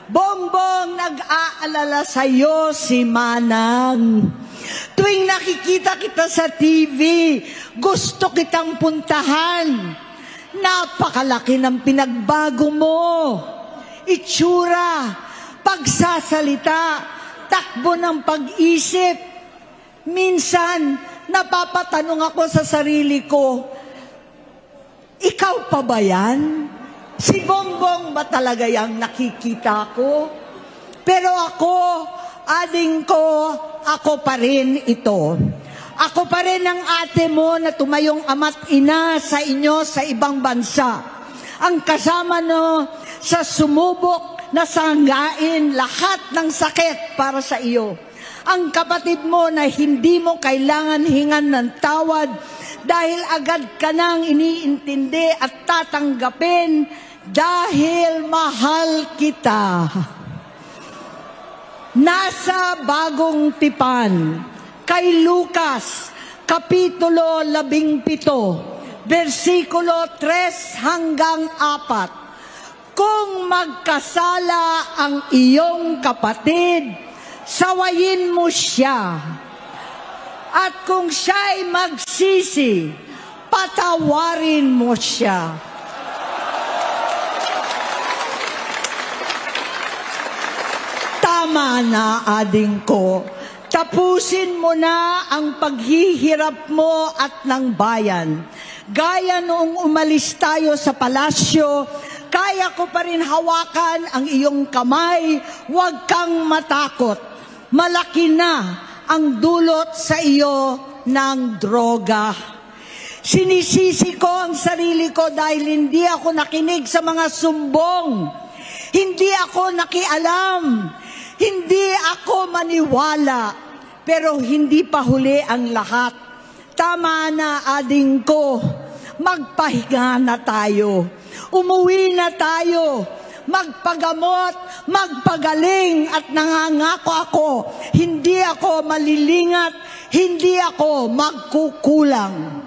Bongbong, nag-aalala sa'yo si Manang. Tuwing nakikita kita sa TV, gusto kitang puntahan. Napakalaki ng pinagbago mo. Itsura, pagsasalita, takbo ng pag-isip. Minsan, napapatanong ako sa sarili ko, ikaw pa ba yan? Si Bongbong ba talaga yung nakikita ko? Pero ako, ading ko, ako pa rin ito. Ako pa rin ang ate mo na tumayong ama't ina sa inyo sa ibang bansa. Ang kasama no sa sumubok na sanggain lahat ng sakit para sa iyo. Ang kapatid mo na hindi mo kailangan hingan ng tawad dahil agad ka nang iniintindi at tatanggapin dahil mahal kita. Nasa Bagong Tipan, kay Lucas, Kapitulo 17, versikulo 3 hanggang 4. Kung magkasala ang iyong kapatid, sawayin mo siya. At kung siya'y magsisi, patawarin mo siya. Tama na, ading ko. Tapusin mo na ang paghihirap mo at ng bayan. Gaya noong umalis tayo sa palasyo, kaya ko pa rin hawakan ang iyong kamay, huwag kang matakot. Malaki na ang dulot sa iyo ng droga. Sinisisi ko ang sarili ko dahil hindi ako nakinig sa mga sumbong. Hindi ako nakialam. Hindi ako maniwala. Pero hindi pa huli ang lahat. Tama na, ading ko. Magpahinga na tayo. Umuwi na tayo. Magpagamot, magpagaling at nangangako ako, hindi ako malilingat, hindi ako magkukulang.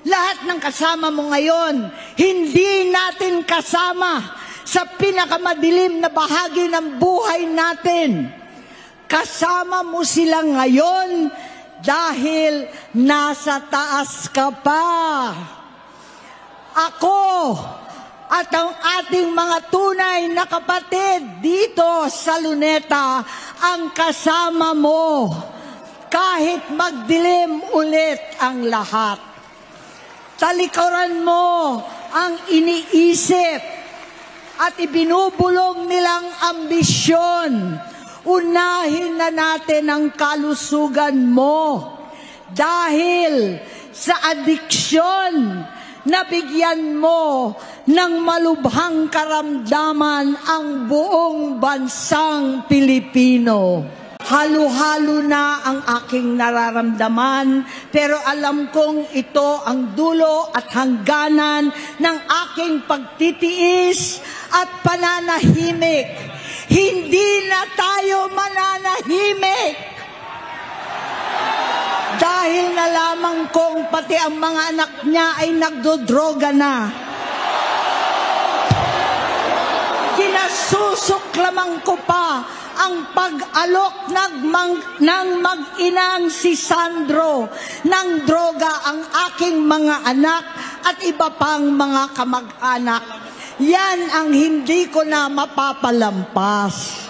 Lahat ng kasama mo ngayon, hindi natin kasama sa pinakamadilim na bahagi ng buhay natin. Kasama mo sila ngayon dahil nasa taas ka pa. Ako at ang ating mga tunay na kapatid dito sa Luneta ang kasama mo kahit magdilim ulit ang lahat. Talikuran mo ang iniisip at ibinubulong nilang ambisyon. Unahin na natin ang kalusugan mo dahil sa adiksyon nabigyan mo ng malubhang karamdaman ang buong bansang Pilipino. Halo-halo na ang aking nararamdaman, pero alam kong ito ang dulo at hangganan ng aking pagtitiis at pananahimik. Hindi na tayo mananahimik. Dahil nalaman kong pati ang mga anak niya ay nagdodroga na. Kinasusuklaman ko pa ang pag-alok ng mag-inang si Sandro ng droga ang aking mga anak at iba pang mga kamag-anak. Yan ang hindi ko na mapapalampas.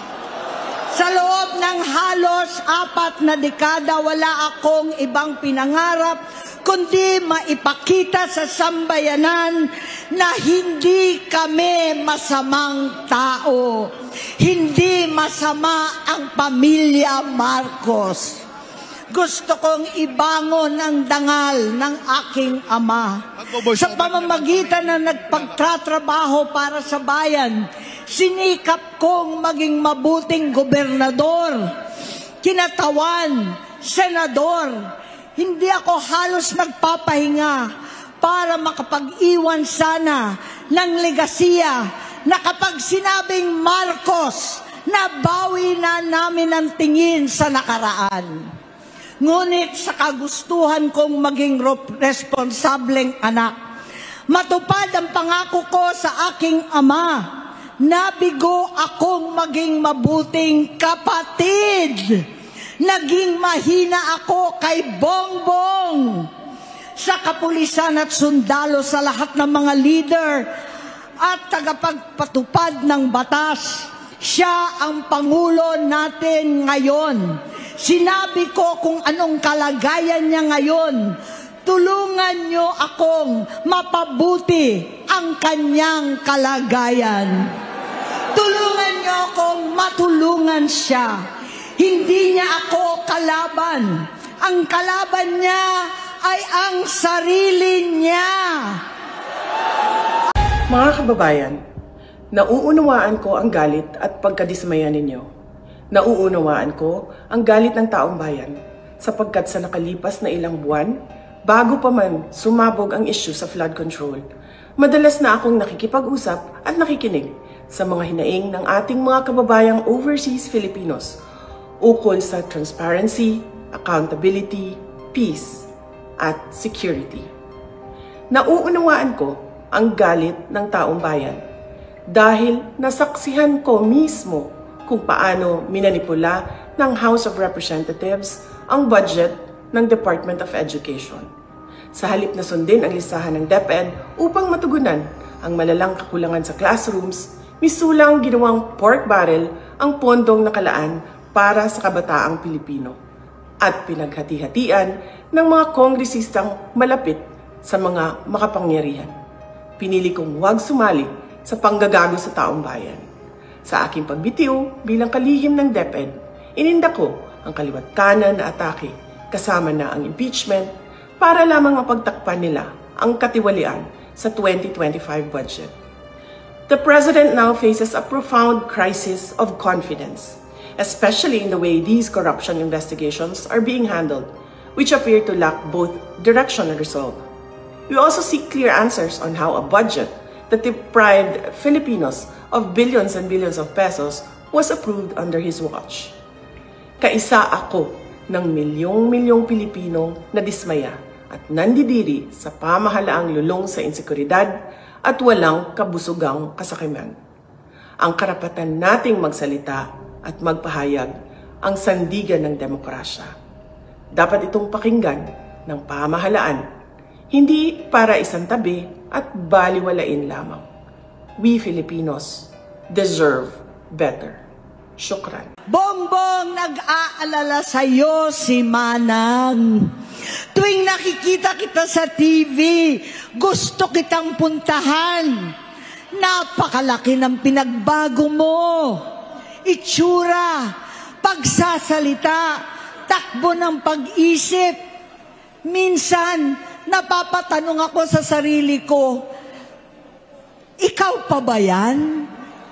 Sa loob ng halos 4 na dekada, wala akong ibang pinangarap kundi maipakita sa sambayanan na hindi kami masamang tao. Hindi masama ang pamilya Marcos. Gusto kong ibangon ang dangal ng aking ama. Sa pamamagitan na nagpagtatrabaho para sa bayan, sinikap kong maging mabuting gobernador, kinatawan, senador. Hindi ako halos nagpapahinga para makapag-iwan sana ng legasiya na kapag sinabing Marcos, nabawi na namin ang tingin sa nakaraan. Ngunit sa kagustuhan kong maging responsableng anak, matupad ang pangako ko sa aking ama nabigo akong maging mabuting kapatid. Naging mahina ako kay Bongbong. Sa kapulisan at sundalo, sa lahat ng mga leader at tagapagpatupad ng batas, siya ang Pangulo natin ngayon. Sinabi ko kung anong kalagayan niya ngayon. Tulungan niyo akong mapabuti ang kanyang kalagayan. Tulungan niyo akong matulungan siya. Hindi niya ako kalaban. Ang kalaban niya ay ang sarili niya. Mga kababayan, nauunawaan ko ang galit at pagkadismaya ninyo. Nauunawaan ko ang galit ng taong bayan sapagkat sa nakalipas na ilang buwan, bago pa man sumabog ang issue sa flood control, madalas na akong nakikipag-usap at nakikinig sa mga hinaing ng ating mga kababayang overseas Filipinos ukol sa transparency, accountability, peace, at security. Nauunawaan ko ang galit ng taong bayan dahil nasaksihan ko mismo kung paano minanipula ng House of Representatives ang budget ng Department of Education. Sa halip na sundin ang listahan ng DepEd upang matugunan ang malalang kakulangan sa classrooms, misulang ginawang pork barrel ang pondong nakalaan para sa kabataang Pilipino at pinaghati-hatian ng mga kongresistang malapit sa mga makapangyarihan. Pinili kong huwag sumali sa panggagago sa taong bayan. Sa aking pagbitiw bilang kalihim ng DepEd, ininda ko ang kaliwat kanan na atake kasama na ang impeachment para lamang mapagtakpan nila ang katiwalian sa 2025 budget. The President now faces a profound crisis of confidence, especially in the way these corruption investigations are being handled, which appear to lack both direction and resolve. We also seek clear answers on how a budget that deprived Filipinos of billions and billions of pesos was approved under his watch. Kaisa ako ng milyong-milyong Pilipino na dismaya at nandidiri sa pamahalaang lulong sa insekuridad at walang kabusugang kasakiman. Ang karapatan nating magsalita at magpahayag ang sandigan ng demokrasya. Dapat itong pakinggan ng pamahalaan, hindi para isang tabi at baliwalain lamang. We Filipinos deserve better. Syukran. Bongbong, nag-aalala sa'yo si Manang. Tuwing nakikita kita sa TV, gusto kitang puntahan. Napakalaki ng pinagbago mo. Itsura, pagsasalita, takbo ng pag-isip. Minsan, napapatanong ako sa sarili ko, ikaw pa ba yan?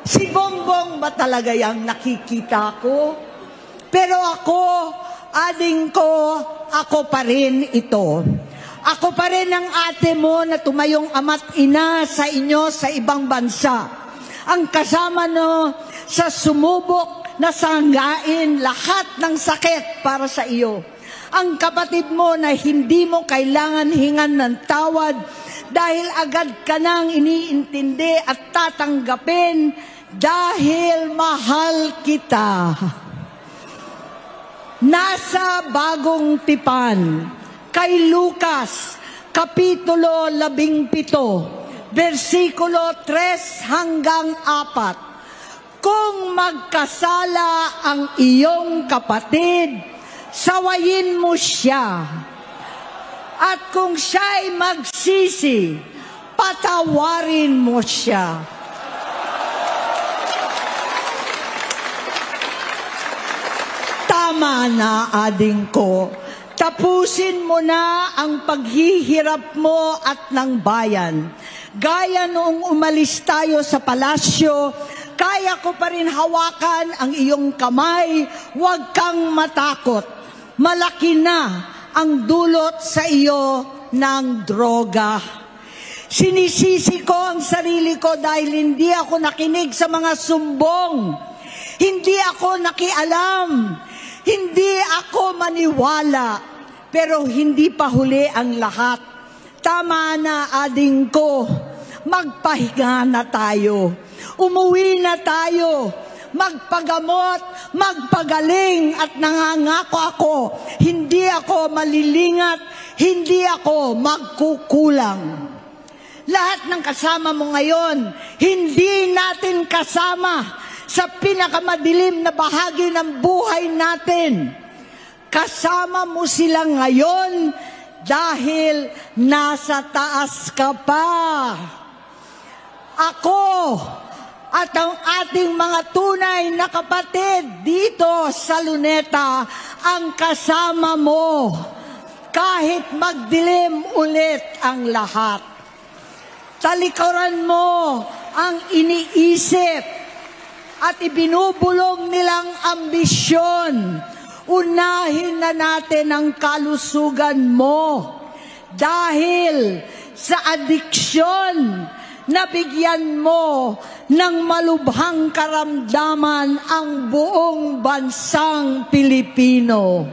Si Bongbong ba talaga yung nakikita ko? Pero ako, ading ko, ako pa rin ito. Ako pa rin ang ate mo na tumayong ama't ina sa inyo sa ibang bansa. Ang kasama no sa sumubok na sanggain lahat ng sakit para sa iyo. Ang kapatid mo na hindi mo kailangan hingan ng tawad dahil agad ka nang iniintindi at tatanggapin dahil mahal kita. Nasa Bagong Tipan, kay Lucas, Kapitulo 17, versikulo 3 hanggang 4. Kung magkasala ang iyong kapatid, sawayin mo siya. At kung siya'y magsisi, patawarin mo siya. Tama na, ading ko. Tapusin mo na ang paghihirap mo at ng bayan. Gaya noong umalis tayo sa palasyo, kaya ko pa rin hawakan ang iyong kamay, huwag kang matakot. Malaki na ang dulot sa iyo ng droga. Sinisisi ko ang sarili ko dahil hindi ako nakinig sa mga sumbong. Hindi ako nakialam. Hindi ako maniwala. Pero hindi pa huli ang lahat. Tama na, ading ko. Magpahinga na tayo. Umuwi na tayo, magpagamot, magpagaling at nangangako ako, hindi ako malilingat, hindi ako magkukulang. Lahat ng kasama mo ngayon, hindi natin kasama sa pinakamadilim na bahagi ng buhay natin. Kasama mo sila ngayon dahil nasa taas ka pa. Ako at ang ating mga tunay na kapatid dito sa Luneta ang kasama mo kahit magdilim ulit ang lahat. Talikuran mo ang iniisip at ibinubulong nilang ambisyon. Unahin na natin ang kalusugan mo dahil sa adiksyon nabigyan mo ng malubhang karamdaman ang buong bansang Pilipino.